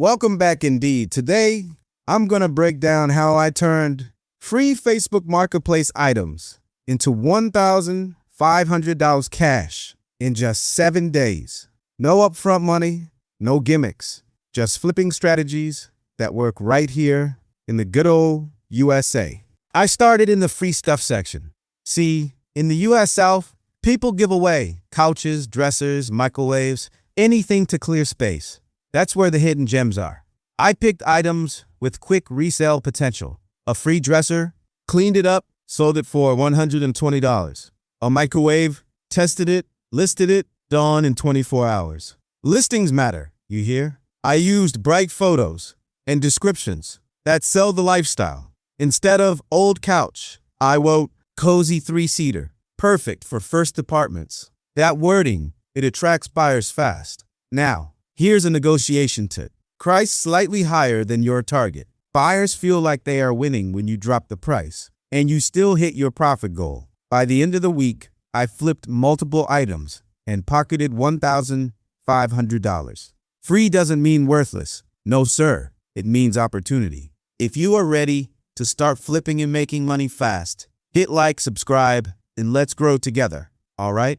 Welcome back indeed. Today, I'm going to break down how I turned free Facebook Marketplace items into $1,500 cash in just 7 days. No upfront money, no gimmicks, just flipping strategies that work right here in the good old USA. I started in the free stuff section. See, in the US South, people give away couches, dressers, microwaves, anything to clear space. That's where the hidden gems are. I picked items with quick resale potential. A free dresser, cleaned it up, sold it for $120. A microwave, tested it, listed it, done in 24 hours. Listings matter, you hear? I used bright photos and descriptions that sell the lifestyle. Instead of old couch, I wrote cozy 3-seater, perfect for first apartments. That wording, it attracts buyers fast. Now, here's a negotiation tip. Price slightly higher than your target. Buyers feel like they are winning when you drop the price, and you still hit your profit goal. By the end of the week, I flipped multiple items and pocketed $1,500. Free doesn't mean worthless. No, sir. It means opportunity. If you are ready to start flipping and making money fast, hit like, subscribe, and let's grow together. All right?